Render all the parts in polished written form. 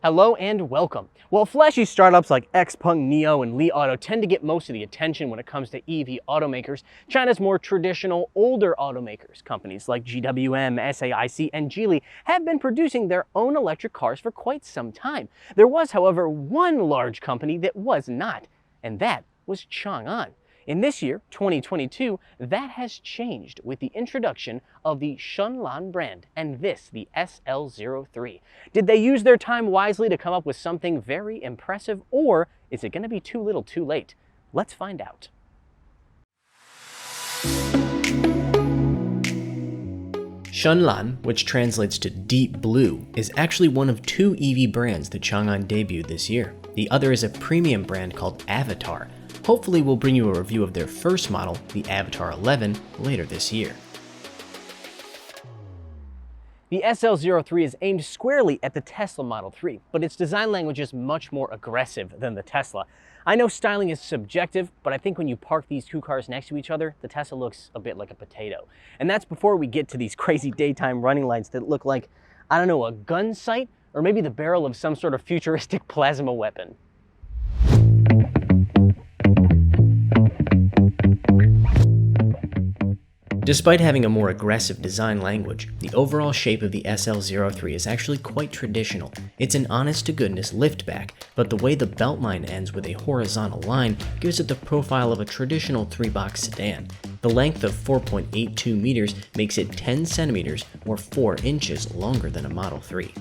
Hello and welcome. Well, flashy startups like XPeng, Neo, and Li Auto tend to get most of the attention when it comes to EV automakers. China's more traditional, older automakers, companies like GWM, SAIC, and Geely, have been producing their own electric cars for quite some time. There was, however, one large company that was not, and that was Changan. In this year, 2022, that has changed with the introduction of the Shenlan brand, and this, the SL03. Did they use their time wisely to come up with something very impressive, or is it going to be too little too late? Let's find out. Shenlan, which translates to deep blue, is actually one of two EV brands that Changan debuted this year. The other is a premium brand called Avatar. Hopefully we'll bring you a review of their first model, the Avatar 11, later this year. The SL03 is aimed squarely at the Tesla Model 3, but its design language is much more aggressive than the Tesla. I know styling is subjective, but I think when you park these two cars next to each other, the Tesla looks a bit like a potato. And that's before we get to these crazy daytime running lights that look like, I don't know, a gun sight, or maybe the barrel of some sort of futuristic plasma weapon. Despite having a more aggressive design language, the overall shape of the SL03 is actually quite traditional. It's an honest-to-goodness liftback, but the way the beltline ends with a horizontal line gives it the profile of a traditional 3-box sedan. The length of 4.82 meters makes it 10 centimeters or 4 inches longer than a Model 3.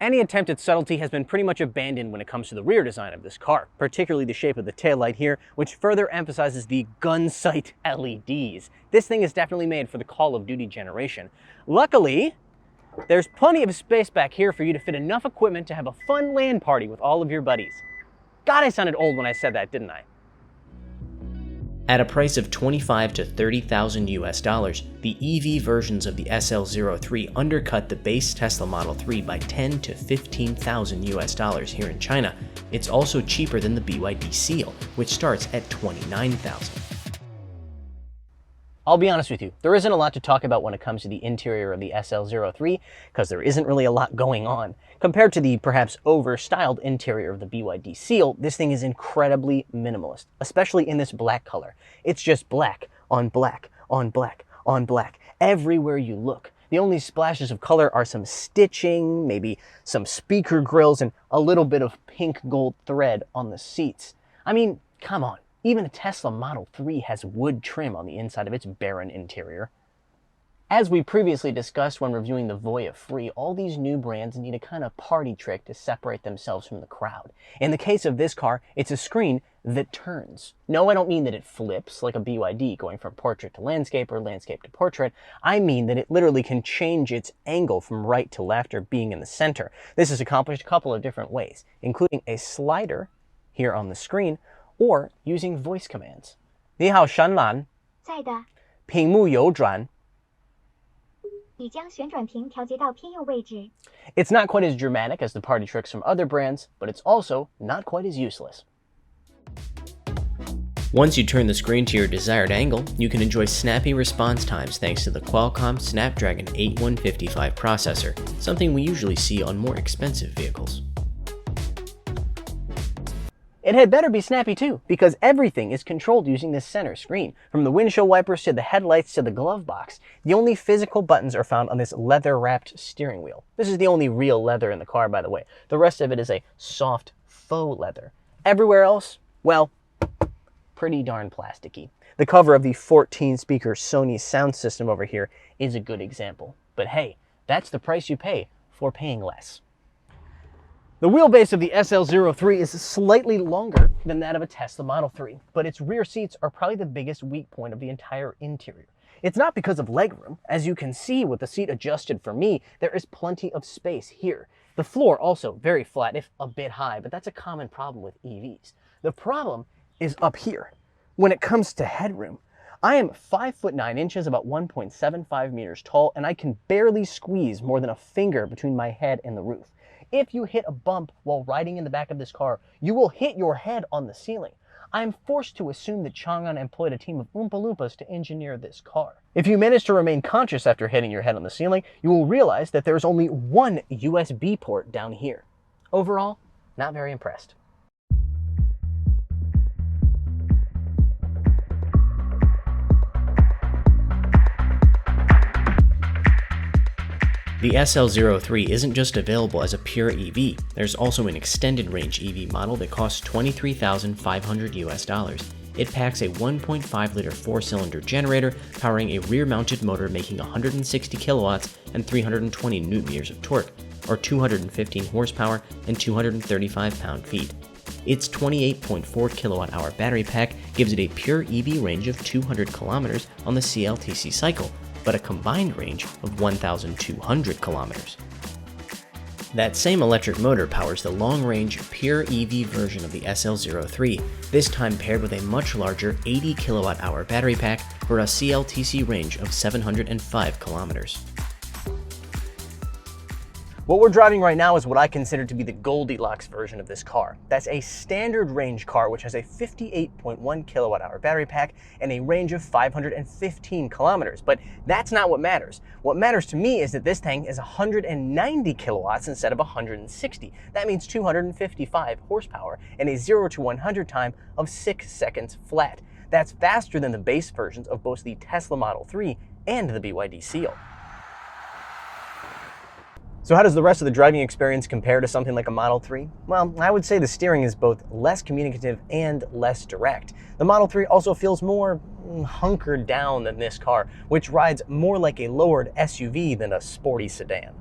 Any attempt at subtlety has been pretty much abandoned when it comes to the rear design of this car, particularly the shape of the taillight here, which further emphasizes the gun sight LEDs. This thing is definitely made for the Call of Duty generation. Luckily, there's plenty of space back here for you to fit enough equipment to have a fun LAN party with all of your buddies. God, I sounded old when I said that, didn't I? At a price of $25,000 to $30,000 US, the EV versions of the SL03 undercut the base Tesla Model 3 by $10,000 to $15,000 US here in China. It's also cheaper than the BYD Seal, which starts at $29,000. I'll be honest with you, there isn't a lot to talk about when it comes to the interior of the SL03, because there isn't really a lot going on. Compared to the perhaps over-styled interior of the BYD Seal, this thing is incredibly minimalist, especially in this black color. It's just black on black on black on black everywhere you look. The only splashes of color are some stitching, maybe some speaker grills, and a little bit of pink gold thread on the seats. I mean, come on. Even a Tesla Model 3 has wood trim on the inside of its barren interior. As we previously discussed when reviewing the Voya Free, all these new brands need a kind of party trick to separate themselves from the crowd. In the case of this car, it's a screen that turns. No, I don't mean that it flips like a BYD going from portrait to landscape or landscape to portrait. I mean that it literally can change its angle from right to left or being in the center. This is accomplished a couple of different ways, including a slider here on the screen, or using voice commands. 你好, Shenlan. 在的。屏幕右转. 已将旋转屏调节到偏右位置。 It's not quite as dramatic as the party tricks from other brands, but it's also not quite as useless. Once you turn the screen to your desired angle, you can enjoy snappy response times thanks to the Qualcomm Snapdragon 8155 processor, something we usually see on more expensive vehicles. It had better be snappy too, because everything is controlled using this center screen. From the windshield wipers to the headlights to the glove box, the only physical buttons are found on this leather-wrapped steering wheel. This is the only real leather in the car, by the way. The rest of it is a soft faux leather. Everywhere else, well, pretty darn plasticky. The cover of the 14-speaker Sony sound system over here is a good example. But hey, that's the price you pay for paying less. The wheelbase of the SL03 is slightly longer than that of a Tesla Model 3, but its rear seats are probably the biggest weak point of the entire interior. It's not because of legroom. As you can see with the seat adjusted for me, there is plenty of space here. The floor also very flat, if a bit high, but that's a common problem with EVs. The problem is up here. When it comes to headroom, I am 5'9", about 1.75 meters tall, and I can barely squeeze more than a finger between my head and the roof. If you hit a bump while riding in the back of this car, you will hit your head on the ceiling. I'm forced to assume that Chang'an employed a team of Oompa Loompas to engineer this car. If you manage to remain conscious after hitting your head on the ceiling, you will realize that there's only one USB port down here. Overall, not very impressed. The SL03 isn't just available as a pure EV, there's also an extended range EV model that costs $23,500 US. It packs a 1.5-liter 4-cylinder generator powering a rear-mounted motor making 160 kilowatts and 320 newton-meters of torque, or 215 horsepower and 235 pound-feet. Its 28.4 kilowatt-hour battery pack gives it a pure EV range of 200 kilometers on the CLTC cycle, but a combined range of 1,200 kilometers. That same electric motor powers the long-range pure EV version of the SL03, this time paired with a much larger 80 kilowatt-hour battery pack for a CLTC range of 705 kilometers. What we're driving right now is what I consider to be the Goldilocks version of this car. That's a standard range car which has a 58.1 kilowatt-hour battery pack and a range of 515 kilometers. But that's not what matters. What matters to me is that this thing is 190 kilowatts instead of 160. That means 255 horsepower and a 0 to 100 time of 6 seconds flat. That's faster than the base versions of both the Tesla Model 3 and the BYD Seal. So how does the rest of the driving experience compare to something like a Model 3? Well, I would say the steering is both less communicative and less direct. The Model 3 also feels more hunkered down than this car, which rides more like a lowered SUV than a sporty sedan.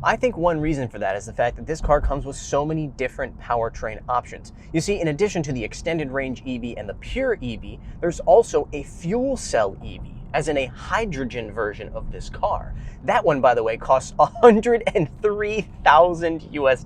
I think one reason for that is the fact that this car comes with so many different powertrain options. You see, in addition to the extended range EV and the pure EV, there's also a fuel cell EV, as in a hydrogen version of this car. That one, by the way, costs $103,000 US.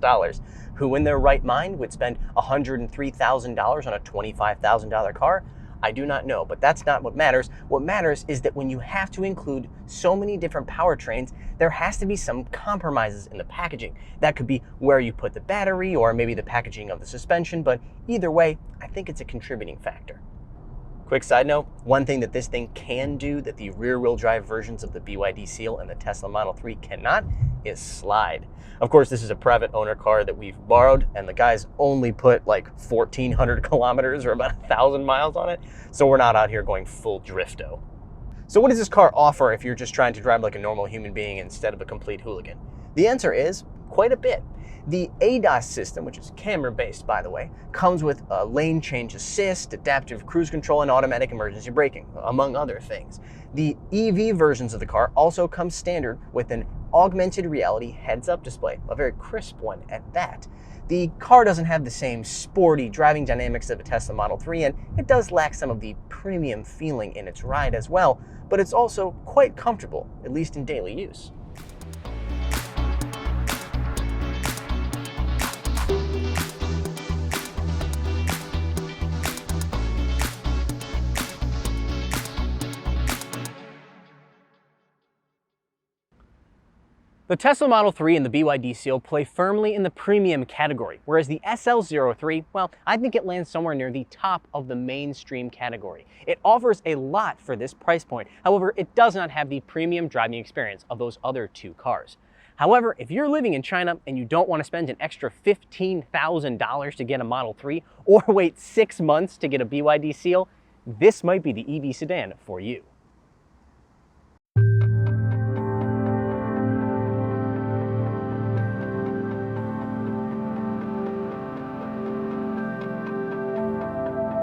Who in their right mind would spend $103,000 on a $25,000 car? I do not know, but that's not what matters. What matters is that when you have to include so many different powertrains, there has to be some compromises in the packaging. That could be where you put the battery or maybe the packaging of the suspension, but either way, I think it's a contributing factor. Quick side note, one thing that this thing can do that the rear-wheel drive versions of the BYD Seal and the Tesla Model 3 cannot is slide. Of course, this is a private owner car that we've borrowed, and the guys only put like 1,400 kilometers or about 1,000 miles on it, so we're not out here going full drifto. So what does this car offer if you're just trying to drive like a normal human being instead of a complete hooligan? The answer is quite a bit. The ADAS system, which is camera-based by the way, comes with a lane change assist, adaptive cruise control, and automatic emergency braking, among other things. The EV versions of the car also come standard with an augmented reality heads-up display, a very crisp one at that. The car doesn't have the same sporty driving dynamics of a Tesla Model 3, and it does lack some of the premium feeling in its ride as well, but it's also quite comfortable, at least in daily use. The Tesla Model 3 and the BYD Seal play firmly in the premium category, whereas the SL03, well, I think it lands somewhere near the top of the mainstream category. It offers a lot for this price point. However, it does not have the premium driving experience of those other two cars. However, if you're living in China and you don't want to spend an extra $15,000 to get a Model 3 or wait 6 months to get a BYD Seal, this might be the EV sedan for you.